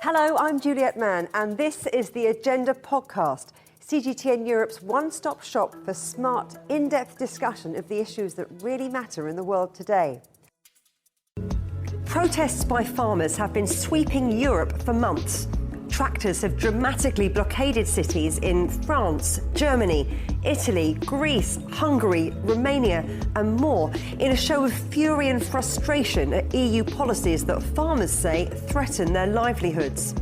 Hello, I'm Juliette Mann, and this is the Agenda podcast, CGTN Europe's one-stop shop for smart, in-depth discussion of the issues that really matter in the world today. Protests by farmers have been sweeping Europe for months. Tractors have dramatically blockaded cities in France, Germany, Italy, Greece, Hungary, Romania and more in a show of fury and frustration at EU policies that farmers say threaten their livelihoods.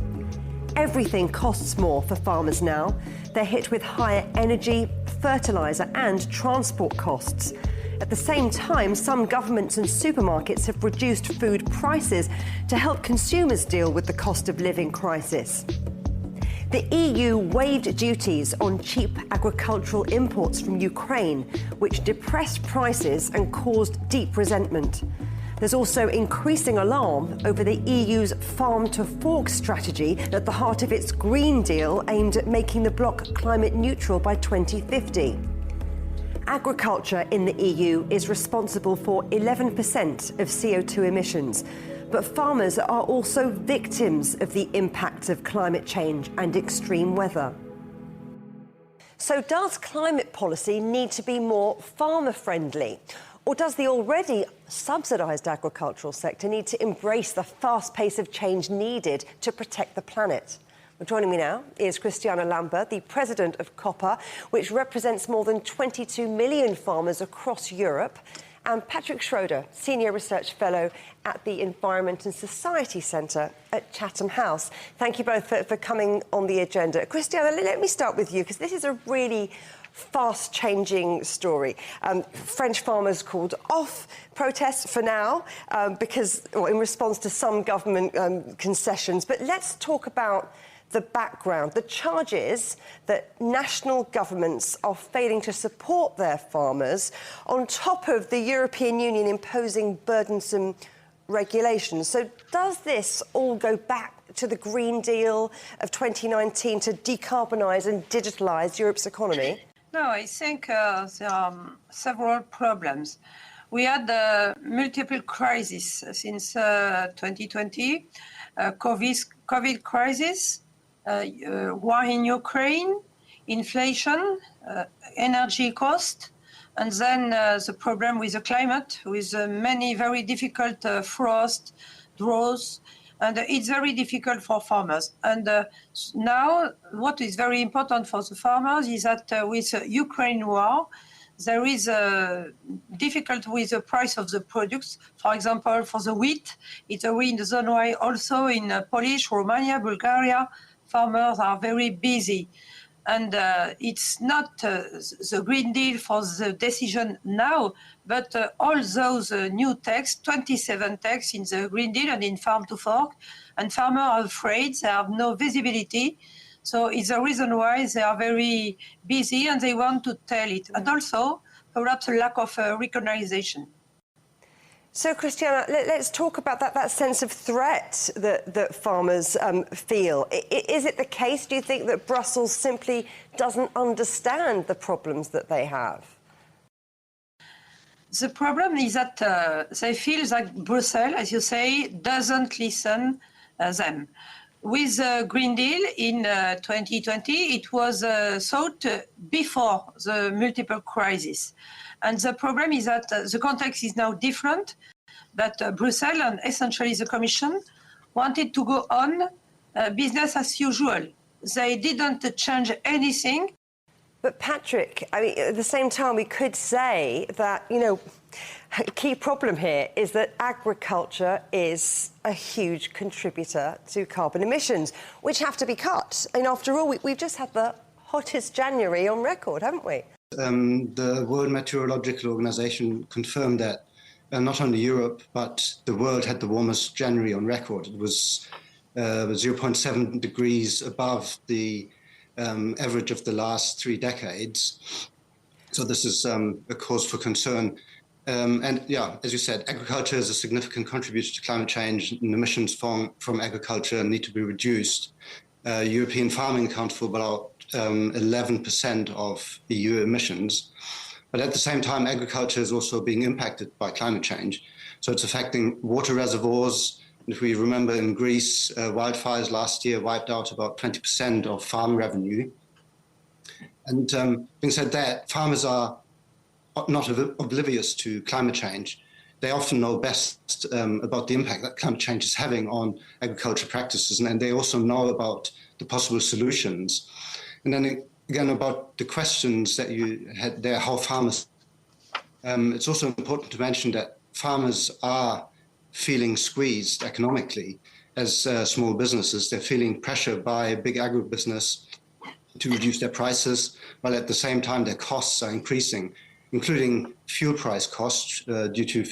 Everything costs more for farmers now. They're hit with higher energy, fertiliser and transport costs. At the same time, some governments and supermarkets have reduced food prices to help consumers deal with the cost of living crisis. The EU waived duties on cheap agricultural imports from Ukraine, which depressed prices and caused deep resentment. There's also increasing alarm over the EU's farm-to-fork strategy at the heart of its Green Deal aimed at making the bloc climate neutral by 2050. Agriculture in the EU is responsible for 11% of CO2 emissions, but farmers are also victims of the impacts of climate change and extreme weather. So does climate policy need to be more farmer-friendly? Or does the already subsidised agricultural sector need to embrace the fast pace of change needed to protect the planet? Well, joining me now is Christiana Lambert, the president of COPA, which represents more than 22 million farmers across Europe, and Patrick Schroeder, senior research fellow at the Environment and Society Centre at Chatham House. Thank you both for coming on the agenda. Christiana, let me start with you, because this is a really fast-changing story. French farmers called off protests for now in response to some government concessions. But let's talk about the background. The charge is that national governments are failing to support their farmers on top of the European Union imposing burdensome regulations. So does this all go back to the Green Deal of 2019 to decarbonise and digitalise Europe's economy? No, I think there are several problems. We had multiple crises since 2020, COVID crisis, war in Ukraine, inflation, energy cost, and then the problem with the climate, with many very difficult frost, droughts, and it's very difficult for farmers. And now what is very important for the farmers is that with the Ukraine war, there is difficulty with the price of the products. For example, for the wheat, it's a reason why also in Polish, Romania, Bulgaria, farmers are very busy. And it's not the Green Deal for the decision now, but all those new texts, 27 texts in the Green Deal and in Farm to Fork, and farmers are afraid, they have no visibility. So it's a reason why they are very busy and they want to tell it. And also, perhaps a lack of recognition. So, Christiana, let's talk about that sense of threat that farmers feel. Is it the case, do you think, that Brussels simply doesn't understand the problems that they have? The problem is that they feel that Brussels, as you say, doesn't listen them. With the Green Deal in 2020, it was thought before the multiple crises. And the problem is that the context is now different, that Brussels and essentially the Commission wanted to go on business as usual. They didn't change anything. But Patrick, I mean, at the same time, we could say that, a key problem here is that agriculture is a huge contributor to carbon emissions, which have to be cut. And after all, we've just had the hottest January on record, haven't we? The World Meteorological Organization confirmed that not only Europe, but the world had the warmest January on record. It was 0.7 degrees above the average of the last 3 decades. So this is a cause for concern. And yeah, as you said, agriculture is a significant contributor to climate change, and emissions from agriculture need to be reduced. European farming accounts for about 11% of EU emissions. But at the same time, agriculture is also being impacted by climate change. So it's affecting water reservoirs, If we remember in Greece, wildfires last year wiped out about 20% of farm revenue. And having said that, farmers are not oblivious to climate change. They often know best about the impact that climate change is having on agriculture practices, and they also know about the possible solutions. And then again, about the questions that you had there, how farmers, it's also important to mention that farmers are feeling squeezed economically as small businesses. They're feeling pressure by big agribusiness to reduce their prices, while at the same time their costs are increasing, including fuel price costs due to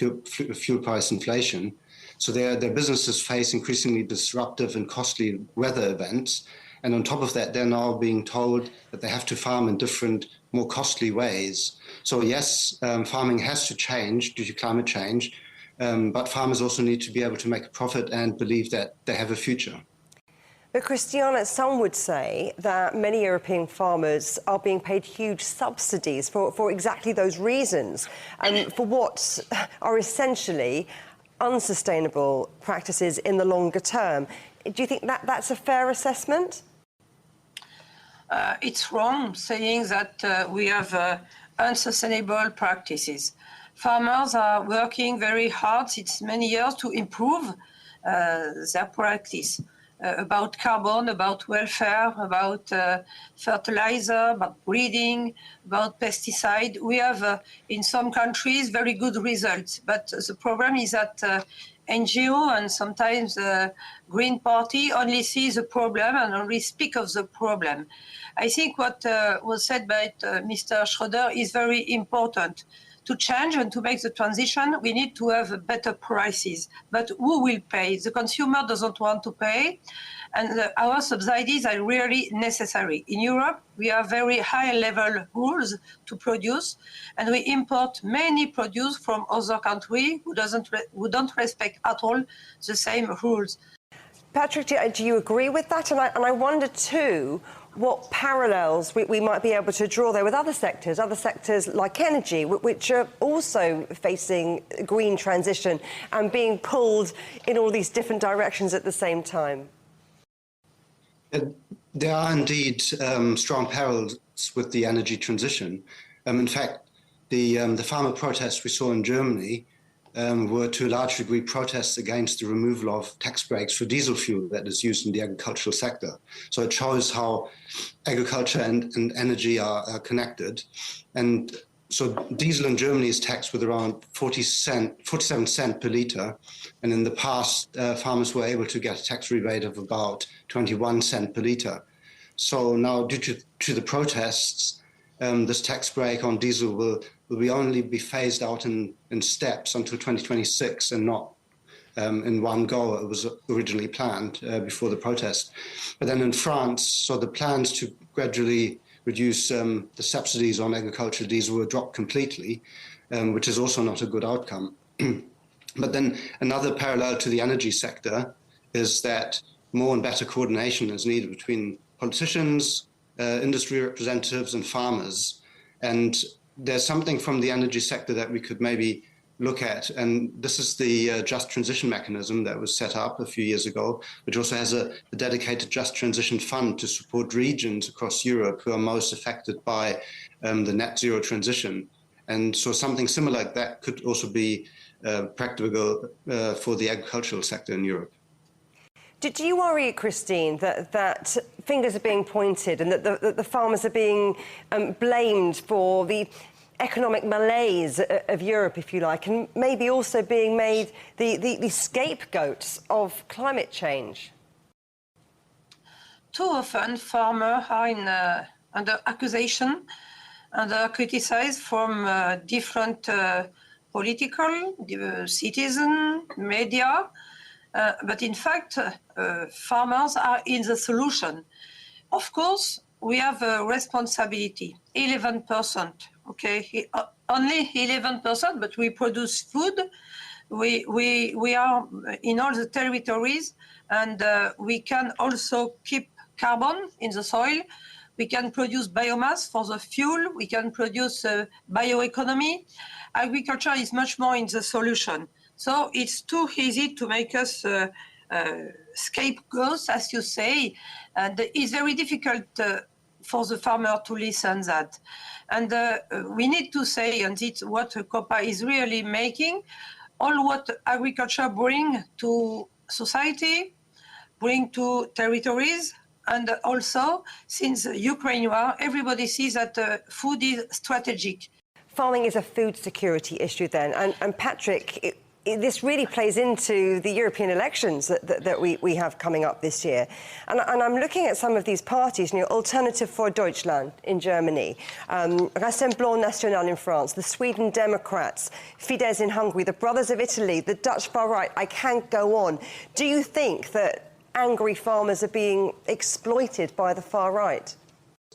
fuel price inflation. So their businesses face increasingly disruptive and costly weather events. And on top of that, they're now being told that they have to farm in different, more costly ways. So yes, farming has to change due to climate change, but farmers also need to be able to make a profit and believe that they have a future. But Christiana, some would say that many European farmers are being paid huge subsidies for exactly those reasons, for what are essentially unsustainable practices in the longer term. Do you think that that's a fair assessment? It's wrong saying that we have unsustainable practices. Farmers are working very hard since many years to improve their practice. About carbon, about welfare, about fertilizer, about breeding, about pesticide. We have, in some countries, very good results. But the problem is that NGO and sometimes the Green Party only see the problem and only speak of the problem. I think what was said by Mr. Schröder is very important. To change and to make the transition, we need to have better prices. But who will pay? The consumer doesn't want to pay, and our subsidies are really necessary. In Europe, we have very high-level rules to produce, and we import many produce from other countries who don't respect at all the same rules. Patrick, do you agree with that? And I wonder too, what parallels we might be able to draw there with other sectors like energy, which are also facing green transition and being pulled in all these different directions at the same time. There are indeed strong parallels with the energy transition. In fact, the farmer protests we saw in Germany were to a large degree protests against the removal of tax breaks for diesel fuel that is used in the agricultural sector. So it shows how agriculture and energy are connected. And so diesel in Germany is taxed with around 47 cents per litre. And in the past, farmers were able to get a tax rebate of about 21 cents per litre. So now, due to the protests, this tax break on diesel will only be phased out in steps until 2026 and not in one go. It was originally planned before the protest. But then in France, so the plans to gradually reduce the subsidies on agricultural diesel were dropped completely, which is also not a good outcome. But then another parallel to the energy sector is that more and better coordination is needed between politicians, industry representatives and farmers. And there's something from the energy sector that we could maybe look at. And this is the Just Transition Mechanism that was set up a few years ago, which also has a dedicated Just Transition Fund to support regions across Europe who are most affected by the net zero transition. And so something similar like that could also be practicable for the agricultural sector in Europe. Do you worry, Christine, that fingers are being pointed and that the farmers are being blamed for the economic malaise of Europe, if you like, and maybe also being made the scapegoats of climate change? Too often, farmers are under accusation and are criticized from different political, citizen, media. But in fact, farmers are in the solution. Of course, we have a responsibility, 11%, okay? Only 11%, but we produce food. We are in all the territories, and we can also keep carbon in the soil. We can produce biomass for the fuel. We can produce bioeconomy. Agriculture is much more in the solution. So it's too easy to make us scapegoats, as you say, and it's very difficult for the farmer to listen that. And we need to say, and it's what COPA is really making, all what agriculture bring to society, bring to territories, and also since Ukraine war, everybody sees that food is strategic. Farming is a food security issue then, and Patrick, this really plays into the European elections that we have coming up this year. And I'm looking at some of these parties, you know, Alternative for Deutschland in Germany, Rassemblement National in France, the Sweden Democrats, Fidesz in Hungary, the Brothers of Italy, the Dutch far right. I can't go on. Do you think that angry farmers are being exploited by the far right?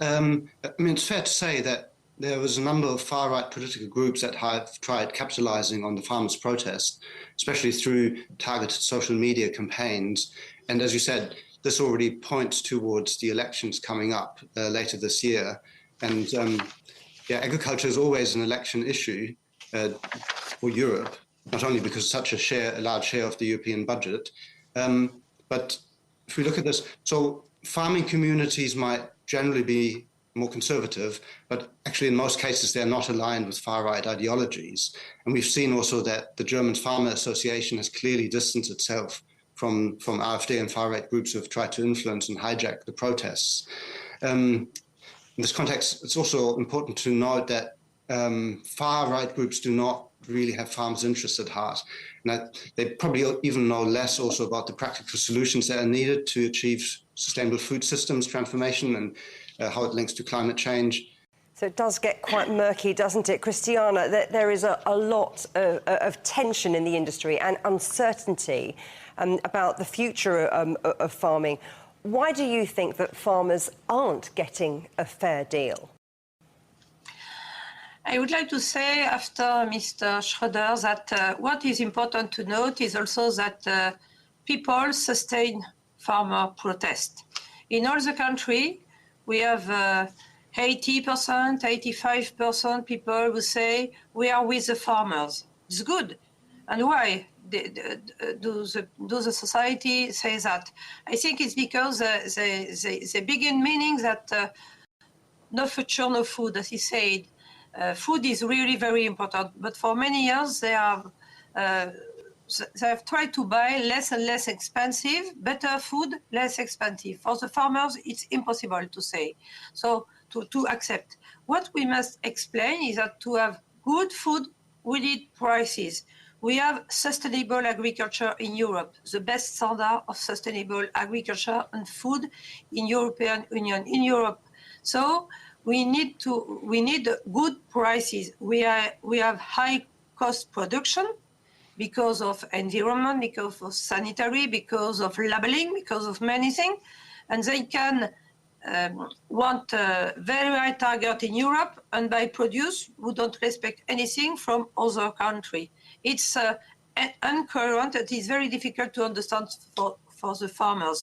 I mean, it's fair to say that there was a number of far-right political groups that have tried capitalizing on the farmers' protest, especially through targeted social media campaigns. And as you said, this already points towards the elections coming up later this year. And agriculture is always an election issue for Europe, not only because it's such a large share of the European budget, but if we look at this, so farming communities might generally be more conservative, but actually in most cases they're not aligned with far-right ideologies. And we've seen also that the German Farmer Association has clearly distanced itself from AfD and far-right groups who have tried to influence and hijack the protests. In this context, it's also important to note that far-right groups do not really have farmers' interests at heart. And that they probably even know less also about the practical solutions that are needed to achieve sustainable food systems transformation and how it links to climate change. So it does get quite murky, doesn't it? Christiana, there is a lot of tension in the industry and uncertainty about the future of farming. Why do you think that farmers aren't getting a fair deal? I would like to say after Mr. Schröder that what is important to note is also that people sustain farmer protest. In all the country, we have 80%, 85% people who say we are with the farmers. It's good. And why do the society say that? I think it's because they begin meaning that no future, no food, as he said. Food is really very important, but for many years they have tried to buy less and less expensive, better food, less expensive. For the farmers, it's impossible to say, so to accept. What we must explain is that to have good food, we need prices. We have sustainable agriculture in Europe, the best standard of sustainable agriculture and food in European Union, in Europe. So we need good prices. We have high cost production because of environment, because of sanitary, because of labeling, because of many things, and they can want a very high target in Europe and buy produce who don't respect anything from other country. It's incoherent. It is very difficult to understand for the farmers.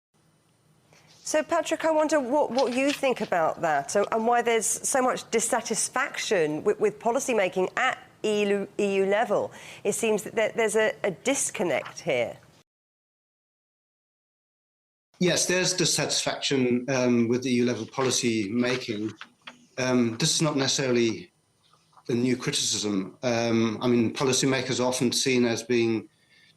So, Patrick, I wonder what you think about that and why there's so much dissatisfaction with policymaking at EU level. It seems that there's a disconnect here. Yes, there's dissatisfaction with EU level policy making. This is not necessarily a new criticism. I mean, policymakers are often seen as being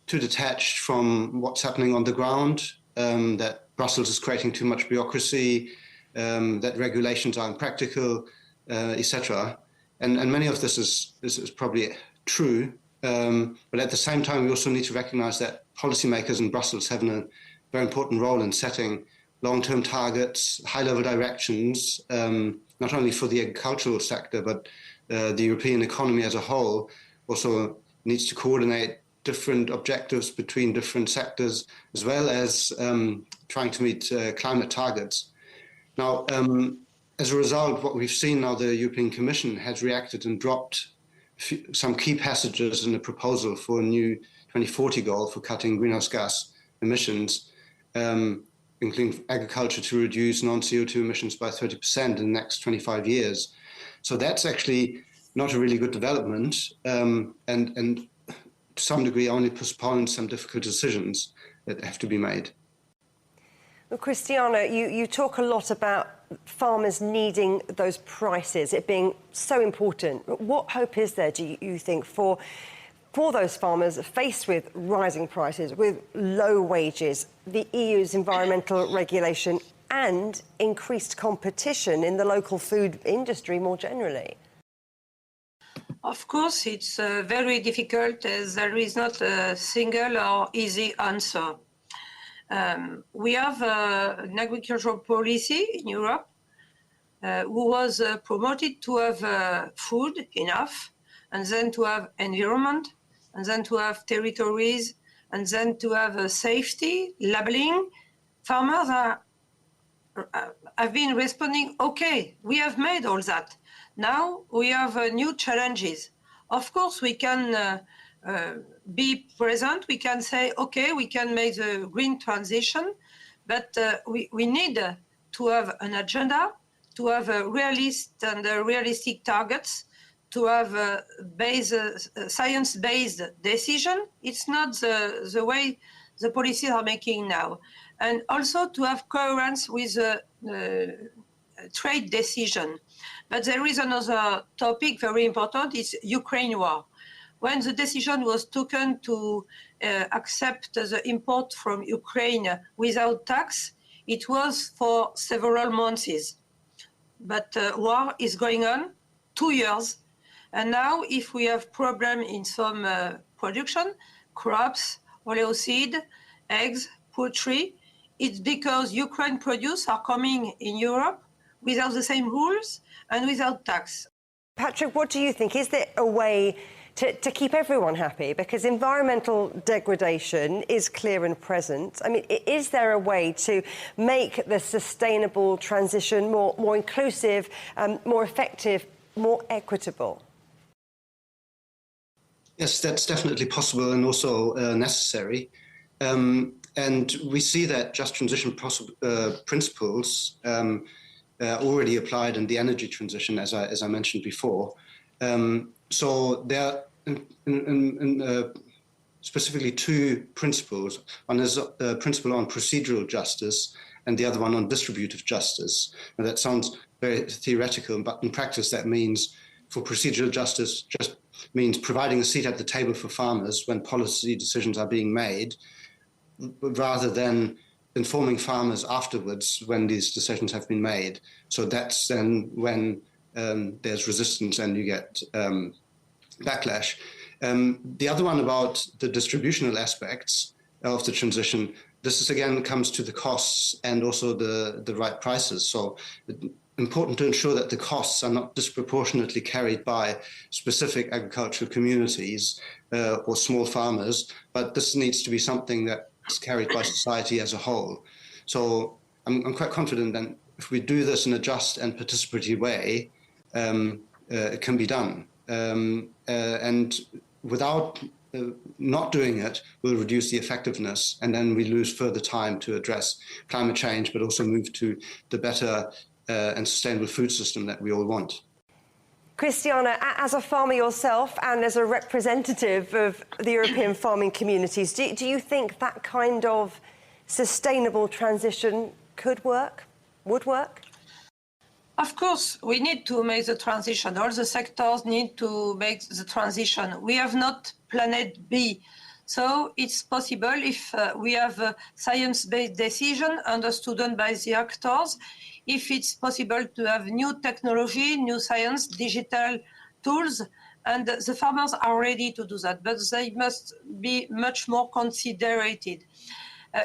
too detached from what's happening on the ground, that Brussels is creating too much bureaucracy, that regulations are impractical, etc. And many of this is probably true. But at the same time, we also need to recognize that policymakers in Brussels have a very important role in setting long-term targets, high-level directions, not only for the agricultural sector, but the European economy as a whole also needs to coordinate different objectives between different sectors, as well as trying to meet climate targets. Now, as a result, what we've seen now, the European Commission has reacted and dropped some key passages in the proposal for a new 2040 goal for cutting greenhouse gas emissions, including agriculture to reduce non-CO2 emissions by 30% in the next 25 years. So that's actually not a really good development. And to some degree only postpones some difficult decisions that have to be made. Well, Christiana, you talk a lot about farmers needing those prices, it being so important. What hope is there, do you think, for those farmers faced with rising prices, with low wages, the EU's environmental regulation and increased competition in the local food industry more generally? Of course, it's very difficult as there is not a single or easy answer. We have an agricultural policy in Europe who was promoted to have food enough, and then to have environment, and then to have territories, and then to have safety, labeling. Farmers have been responding, okay, we have made all that. Now we have new challenges. Of course, we can be present. We can say, okay, we can make the green transition, but we need to have an agenda, to have a realistic targets, to have a science-based decision. It's not the way the policies are making now. And also to have coherence with trade decision. But there is another topic very important, it's Ukraine war. When the decision was taken to accept the import from Ukraine without tax, it was for several months. But war is going on 2 years. And now if we have problem in some production, crops, oilseed, eggs, poultry, it's because Ukraine produce are coming in Europe without the same rules and without tax. Patrick, what do you think? Is there a way to keep everyone happy? Because environmental degradation is clear and present. I mean, is there a way to make the sustainable transition more inclusive, more effective, more equitable? Yes, that's definitely possible and also necessary. And we see that just transition principles already applied in the energy transition, as I mentioned before. So there are specifically two principles. One is a principle on procedural justice and the other one on distributive justice. Now, that sounds very theoretical, but in practice that means for procedural justice just means providing a seat at the table for farmers when policy decisions are being made, rather than informing farmers afterwards when these decisions have been made. So that's then when there's resistance and you get backlash. The other one about the distributional aspects of the transition, this is again comes to the costs and also the right prices. So important to ensure that the costs are not disproportionately carried by specific agricultural communities or small farmers, but this needs to be something that is carried by society as a whole. So I'm quite confident that if we do this in a just and participatory way, it can be done. And without not doing it, we'll reduce the effectiveness, and then we lose further time to address climate change, but also move to the better and sustainable food system that we all want. Christiana, as a farmer yourself and as a representative of the European farming communities, do you think that kind of sustainable transition could work, would work? Of course, we need to make the transition. All the sectors need to make the transition. We have not planet B. So it's possible if we have a science-based decision understood by the actors, if it's possible to have new technology, new science, digital tools, and the farmers are ready to do that, but they must be much more considered.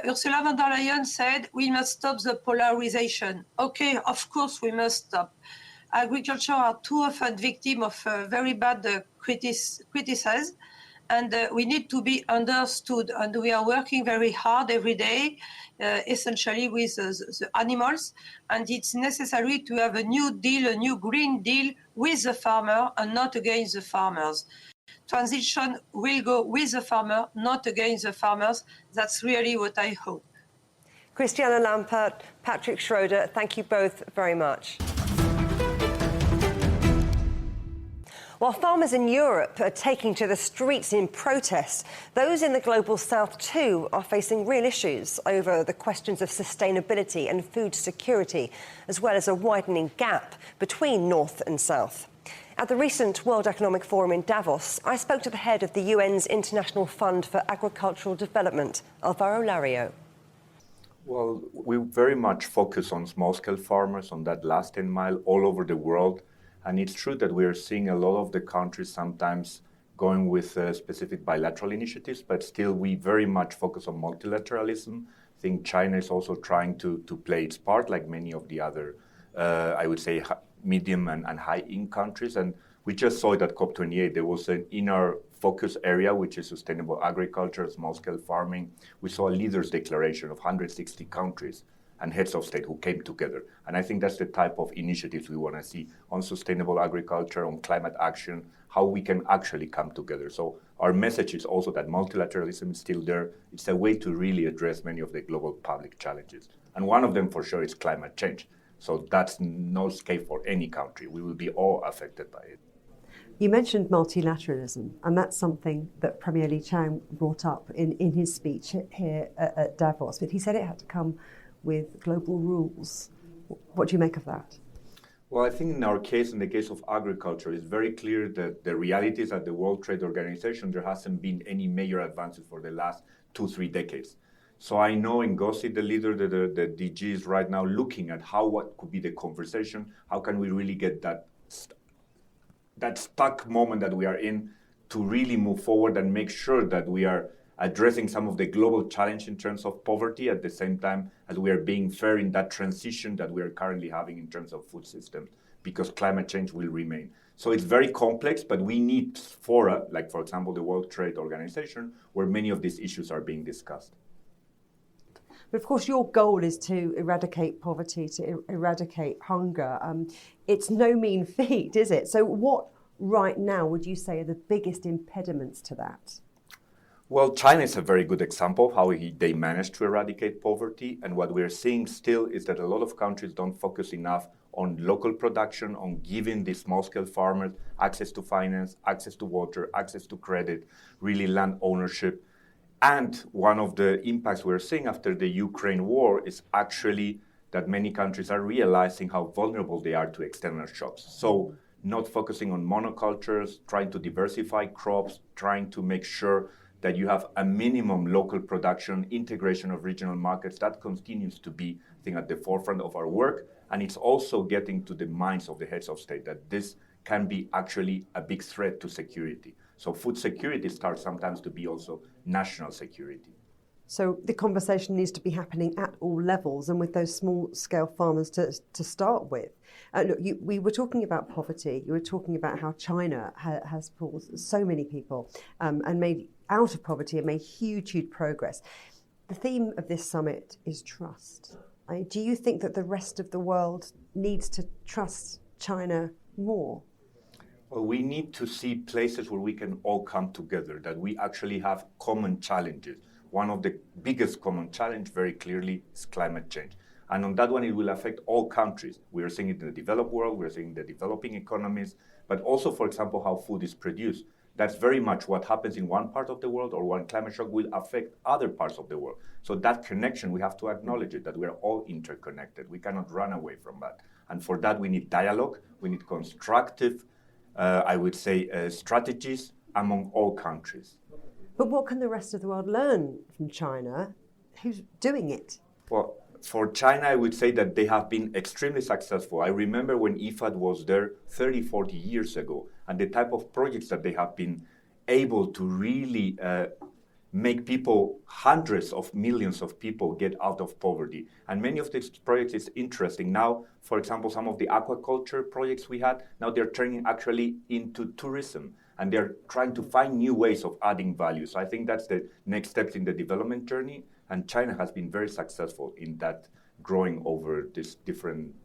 Ursula von der Leyen said, we must stop the polarization. Okay, of course we must stop. Agriculture are too often victim of very bad criticism, and we need to be understood. And we are working very hard every day, essentially with the animals. And it's necessary to have a new deal, a new Green Deal with the farmer and not against the farmers. Transition will go with the farmer, not against the farmers. That's really what I hope. Christiana Lampert, Patrick Schroeder, thank you both very much. While farmers in Europe are taking to the streets in protest, those in the global south too are facing real issues over the questions of sustainability and food security, as well as a widening gap between north and south. At the recent World Economic Forum in Davos, I spoke to the head of the UN's International Fund for Agricultural Development, Alvaro Lario. Well, we very much focus on small-scale farmers, on that last 10 mile all over the world. And it's true that we are seeing a lot of the countries sometimes going with specific bilateral initiatives, but still we very much focus on multilateralism. I think China is also trying to play its part, like many of the other, I would say, medium and high-income countries. And we just saw it at COP28. There was an inner focus area, which is sustainable agriculture, small-scale farming. We saw a leaders' declaration of 160 countries and heads of state who came together. And I think that's the type of initiatives we want to see on sustainable agriculture, on climate action, how we can actually come together. So our message is also that multilateralism is still there. It's a way to really address many of the global public challenges. And one of them for sure is climate change. So that's no escape for any country. We will be all affected by it. You mentioned multilateralism, and that's something that Premier Li Qiang brought up in his speech here at Davos. But he said it had to come with global rules. What do you make of that? Well, I think in our case, in the case of agriculture, it's very clear that the reality is at the World Trade Organization, there hasn't been any major advances for the last 2-3 decades. So I know Ngozi, the leader, the DG, is right now looking at what could be the conversation, how can we really get that stuck moment that we are in to really move forward and make sure that we are addressing some of the global challenge in terms of poverty at the same time as we are being fair in that transition that we are currently having in terms of food systems, because climate change will remain. So it's very complex, but we need fora, like for example, the World Trade Organization, where many of these issues are being discussed. But of course, your goal is to eradicate poverty, to eradicate hunger. It's no mean feat, is it? So what right now would you say are the biggest impediments to that? Well, China is a very good example of how they managed to eradicate poverty. And what we're seeing still is that a lot of countries don't focus enough on local production, on giving the small-scale farmers access to finance, access to water, access to credit, really land ownership. And one of the impacts we're seeing after the Ukraine war is actually that many countries are realizing how vulnerable they are to external shocks. So not focusing on monocultures, trying to diversify crops, trying to make sure that you have a minimum local production, integration of regional markets. That continues to be, I think, at the forefront of our work. And it's also getting to the minds of the heads of state that this can be actually a big threat to security. So food security starts sometimes to be also national security. So the conversation needs to be happening at all levels and with those small-scale farmers to start with. Look, we were talking about poverty. You were talking about how China has pulled so many people and made out of poverty and made huge progress. The theme of this summit is trust. Do you think that the rest of the world needs to trust China more? Well, we need to see places where we can all come together, that we actually have common challenges. One of the biggest common challenge, very clearly, is climate change. And on that one, it will affect all countries. We are seeing it in the developed world, we're seeing the developing economies, but also, for example, how food is produced. That's very much what happens in one part of the world, or one climate shock will affect other parts of the world. So that connection, we have to acknowledge it, that we are all interconnected. We cannot run away from that. And for that, we need dialogue, we need constructive, I would say, strategies among all countries. But what can the rest of the world learn from China? Who's doing it? Well, for China, I would say that they have been extremely successful. I remember when IFAD was there 30, 40 years ago, and the type of projects that they have been able to really make people, hundreds of millions of people, get out of poverty. And many of these projects is interesting. Now, for example, some of the aquaculture projects we had, now they're turning actually into tourism. And they're trying to find new ways of adding value. So I think that's the next steps in the development journey. And China has been very successful in that, growing over these different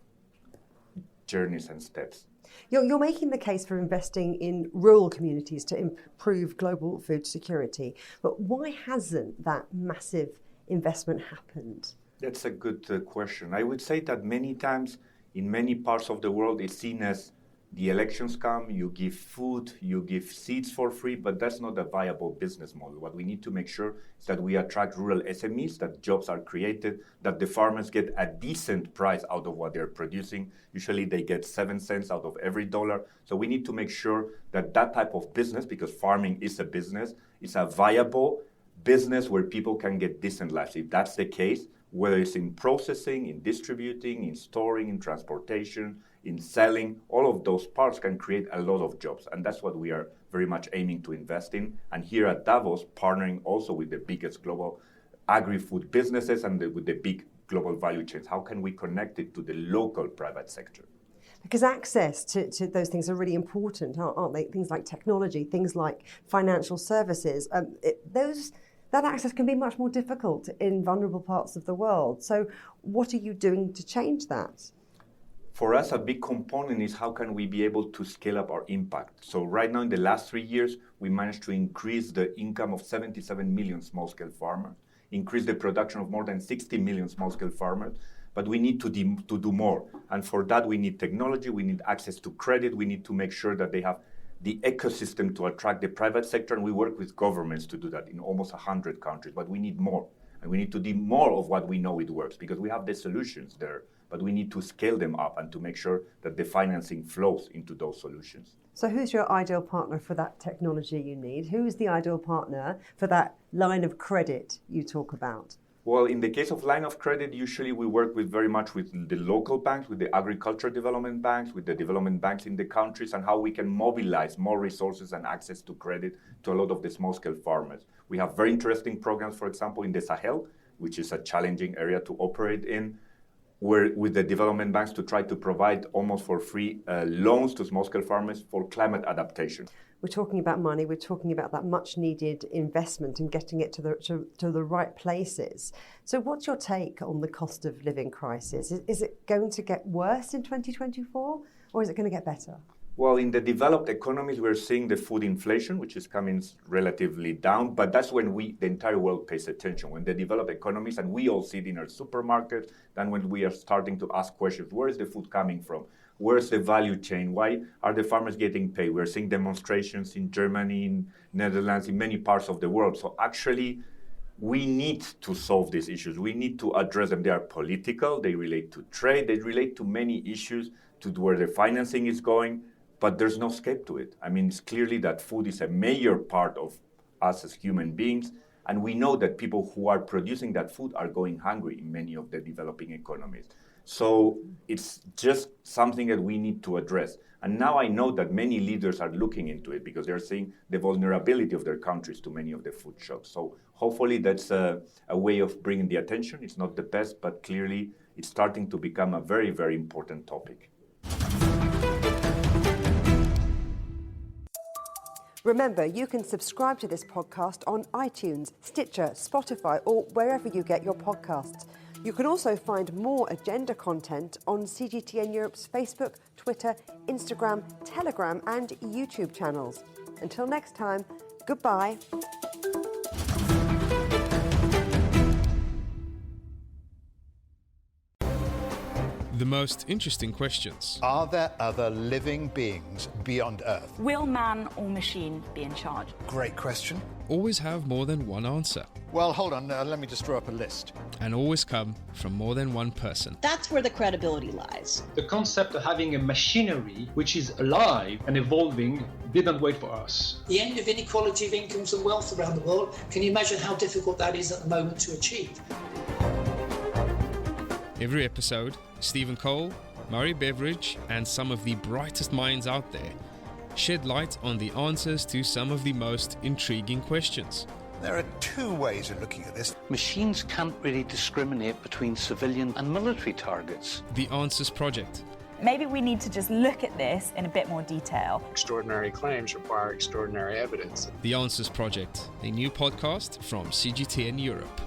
journeys and steps. You're making the case for investing in rural communities to improve global food security. But why hasn't that massive investment happened? That's a good question. I would say that many times in many parts of the world it's seen as the elections come, you give food, you give seeds for free, but that's not a viable business model. What we need to make sure is that we attract rural SMEs, that jobs are created, that the farmers get a decent price out of what they're producing. Usually they get 7 cents out of every dollar. So we need to make sure that that type of business, because farming is a business, is a viable business where people can get decent lives. If that's the case, whether it's in processing, in distributing, in storing, in transportation, in selling, all of those parts can create a lot of jobs. And that's what we are very much aiming to invest in. And here at Davos, partnering also with the biggest global agri-food businesses and with the big global value chains. How can we connect it to the local private sector? Because access to those things are really important, aren't they? Things like technology, things like financial services. That access can be much more difficult in vulnerable parts of the world. So what are you doing to change that? For us, a big component is how can we be able to scale up our impact. So right now, in the last 3 years, we managed to increase the income of 77 million small-scale farmers, increase the production of more than 60 million small-scale farmers, but we need to do more. And for that, we need technology, we need access to credit, we need to make sure that they have the ecosystem to attract the private sector, and we work with governments to do that in almost 100 countries, but we need more. And we need to do more of what we know it works, because we have the solutions there, but we need to scale them up and to make sure that the financing flows into those solutions. So who's your ideal partner for that technology you need? Who is the ideal partner for that line of credit you talk about? Well, in the case of line of credit, usually we work very much with the local banks, with the agriculture development banks, with the development banks in the countries, and how we can mobilize more resources and access to credit to a lot of the small-scale farmers. We have very interesting programs, for example, in the Sahel, which is a challenging area to operate in, where with the development banks to try to provide almost for free loans to small-scale farmers for climate adaptation. We're talking about money, we're talking about that much needed investment and getting it to the right places. So what's your take on the cost of living crisis? Is it going to get worse in 2024 or is it going to get better? Well, in the developed economies, we're seeing the food inflation, which is coming relatively down, but that's when the entire world pays attention. When the developed economies, and we all see it in our supermarkets, then when we are starting to ask questions, where is the food coming from? Where's the value chain? Why are the farmers getting paid? We're seeing demonstrations in Germany, in Netherlands, in many parts of the world. So actually, we need to solve these issues. We need to address them. They are political, they relate to trade, they relate to many issues, to where the financing is going, but there's no escape to it. I mean, it's clearly that food is a major part of us as human beings, and we know that people who are producing that food are going hungry in many of the developing economies. So it's just something that we need to address. And now I know that many leaders are looking into it because they're seeing the vulnerability of their countries to many of the food shocks. So hopefully that's a way of bringing the attention. It's not the best, but clearly it's starting to become a very, very important topic. Remember, you can subscribe to this podcast on iTunes, Stitcher, Spotify, or wherever you get your podcasts. You can also find more agenda content on CGTN Europe's Facebook, Twitter, Instagram, Telegram, and YouTube channels. Until next time, goodbye. The most interesting questions. Are there other living beings beyond Earth? Will man or machine be in charge? Great question. Always have more than one answer. Well, hold on, let me just draw up a list. And always come from more than one person. That's where the credibility lies. The concept of having a machinery which is alive and evolving didn't wait for us. The end of inequality of incomes and wealth around the world, can you imagine how difficult that is at the moment to achieve? Every episode, Stephen Cole, Murray Beveridge, and some of the brightest minds out there shed light on the answers to some of the most intriguing questions. There are two ways of looking at this. Machines can't really discriminate between civilian and military targets. The Answers Project. Maybe we need to just look at this in a bit more detail. Extraordinary claims require extraordinary evidence. The Answers Project, a new podcast from CGTN Europe.